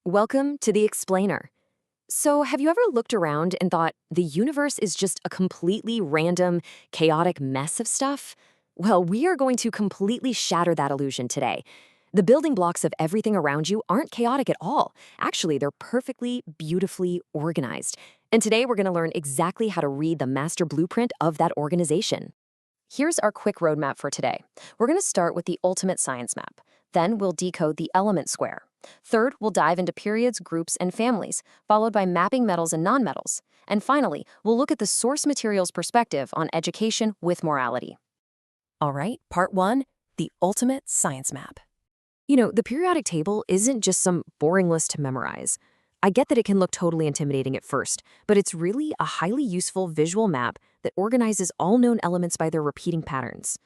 Welcome to the Explainer. So, have you ever looked around and thought the universe is just a completely random, chaotic mess of stuff? Well, we are going to completely shatter that illusion today. The building blocks of everything around you aren't chaotic at all. Actually, they're perfectly, beautifully organized. And today we're going to learn exactly how to read the master blueprint of that organization. Here's our quick roadmap for today. We're going to start with the ultimate science map. Then we'll decode the element square. Third, we'll dive into periods, groups, and families, followed by mapping metals and nonmetals. And finally, we'll look at the source materials perspective on education with morality. All right, part one, the ultimate science map. The periodic table isn't just some boring list to memorize. I get that it can look totally intimidating at first, but it's really a highly useful visual map that organizes all known elements by their repeating patterns.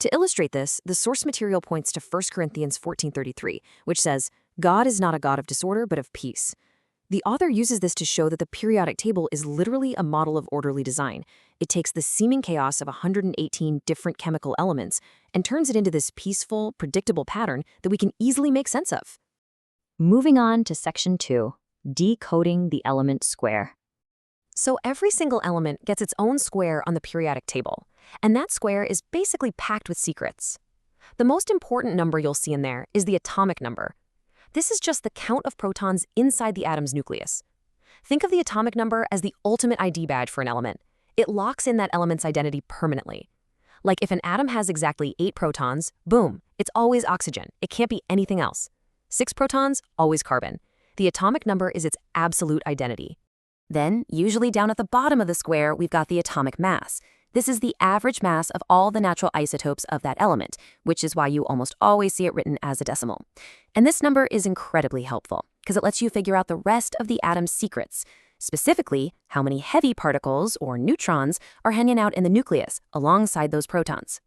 To illustrate this, the source material points to 1 Corinthians 14:33, which says, "God is not a God of disorder, but of peace." The author uses this to show that the periodic table is literally a model of orderly design. It takes the seeming chaos of 118 different chemical elements and turns it into this peaceful, predictable pattern that we can easily make sense of. Moving on to section 2, decoding the element square. So every single element gets its own square on the periodic table, and that square is basically packed with secrets. The most important number you'll see in there is the atomic number. This is just the count of protons inside the atom's nucleus. Think of the atomic number as the ultimate ID badge for an element. It locks in that element's identity permanently. Like if an atom has exactly 8 protons, boom, it's always oxygen. It can't be anything else. 6 protons, always carbon. The atomic number is its absolute identity. Then, usually down at the bottom of the square, we've got the atomic mass. This is the average mass of all the natural isotopes of that element, which is why you almost always see it written as a decimal. And this number is incredibly helpful because it lets you figure out the rest of the atom's secrets, specifically how many heavy particles, or neutrons, are hanging out in the nucleus alongside those protons.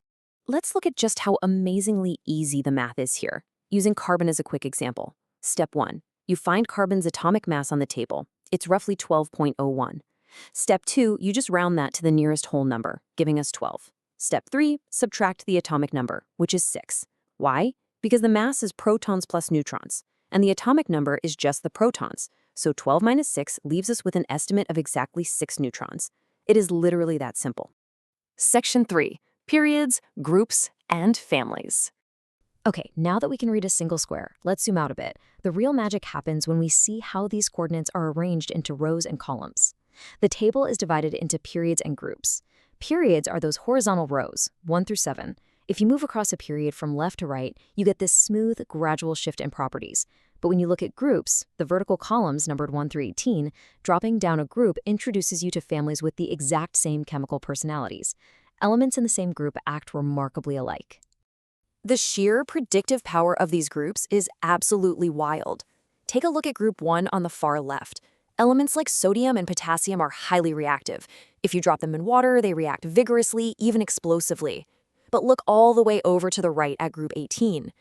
Let's look at just how amazingly easy the math is here, using carbon as a quick example. Step 1. You find carbon's atomic mass on the table. It's roughly 12.01. Step 2, you just round that to the nearest whole number, giving us 12. Step 3, subtract the atomic number, which is 6. Why? Because the mass is protons plus neutrons, and the atomic number is just the protons, so 12 minus 6 leaves us with an estimate of exactly 6 neutrons. It is literally that simple. Section 3, periods, groups, and families. Okay, now that we can read a single square, let's zoom out a bit. The real magic happens when we see how these coordinates are arranged into rows and columns. The table is divided into periods and groups. Periods are those horizontal rows, 1 through 7. If you move across a period from left to right, you get this smooth, gradual shift in properties. But when you look at groups, the vertical columns numbered 1 through 18, dropping down a group introduces you to families with the exact same chemical personalities. Elements in the same group act remarkably alike. The sheer predictive power of these groups is absolutely wild. Take a look at group 1 on the far left. Elements like sodium and potassium are highly reactive. If you drop them in water, they react vigorously, even explosively. But look all the way over to the right at group 18.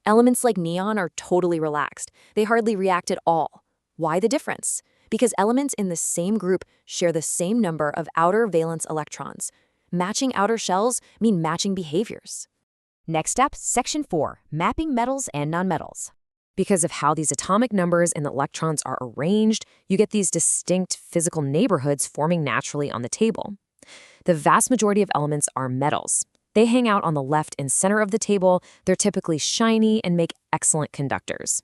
Elements like neon are totally relaxed. They hardly react at all. Why the difference? Because elements in the same group share the same number of outer valence electrons. Matching outer shells mean matching behaviors. Next up, section 4, mapping metals and nonmetals. Because of how these atomic numbers and the electrons are arranged, you get these distinct physical neighborhoods forming naturally on the table. The vast majority of elements are metals. They hang out on the left and center of the table. They're typically shiny and make excellent conductors.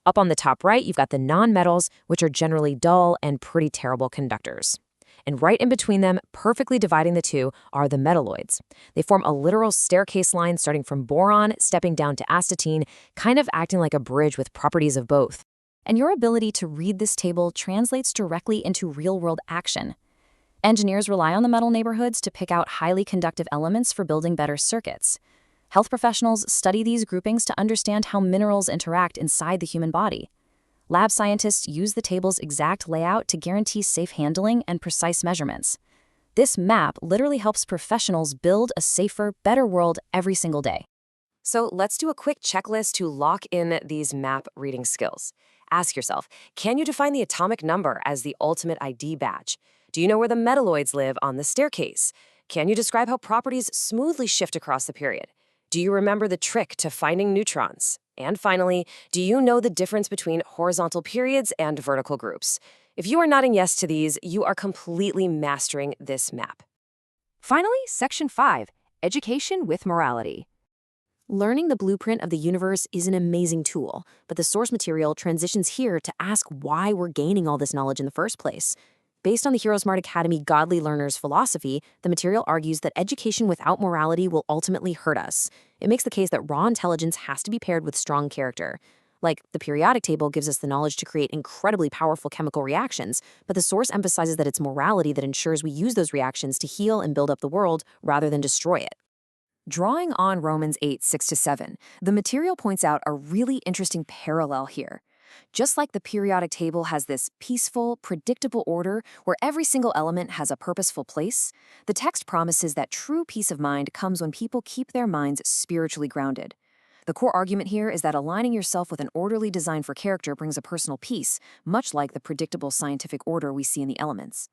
Up on the top right, you've got the nonmetals, which are generally dull and pretty terrible conductors. And right in between them, perfectly dividing the two, are the metalloids. They form a literal staircase line starting from boron, stepping down to astatine, kind of acting like a bridge with properties of both. And your ability to read this table translates directly into real-world action. Engineers rely on the metal neighborhoods to pick out highly conductive elements for building better circuits. Health professionals study these groupings to understand how minerals interact inside the human body. Lab scientists use the table's exact layout to guarantee safe handling and precise measurements. This map literally helps professionals build a safer, better world every single day. So let's do a quick checklist to lock in these map reading skills. Ask yourself, can you define the atomic number as the ultimate ID badge? Do you know where the metalloids live on the staircase? Can you describe how properties smoothly shift across the period? Do you remember the trick to finding neutrons? And finally, do you know the difference between horizontal periods and vertical groups? If you are nodding yes to these, you are completely mastering this map. Finally, Section 5, Education with Morality. Learning the blueprint of the universe is an amazing tool, but the source material transitions here to ask why we're gaining all this knowledge in the first place. Based on the Hero Smart Academy Godly Learners philosophy, the material argues that education without morality will ultimately hurt us. It makes the case that raw intelligence has to be paired with strong character. Like, the periodic table gives us the knowledge to create incredibly powerful chemical reactions, but the source emphasizes that it's morality that ensures we use those reactions to heal and build up the world rather than destroy it. Drawing on Romans 8:6-7, the material points out a really interesting parallel here. Just like the periodic table has this peaceful, predictable order where every single element has a purposeful place, the text promises that true peace of mind comes when people keep their minds spiritually grounded. The core argument here is that aligning yourself with an orderly design for character brings a personal peace, much like the predictable scientific order we see in the elements.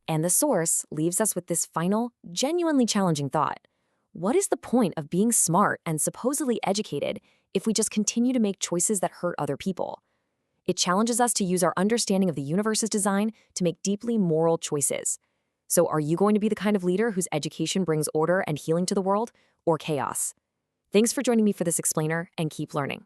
And the source leaves us with this final, genuinely challenging thought. What is the point of being smart and supposedly educated if we just continue to make choices that hurt other people? It challenges us to use our understanding of the universe's design to make deeply moral choices. So are you going to be the kind of leader whose education brings order and healing to the world, or chaos? Thanks for joining me for this explainer, and keep learning.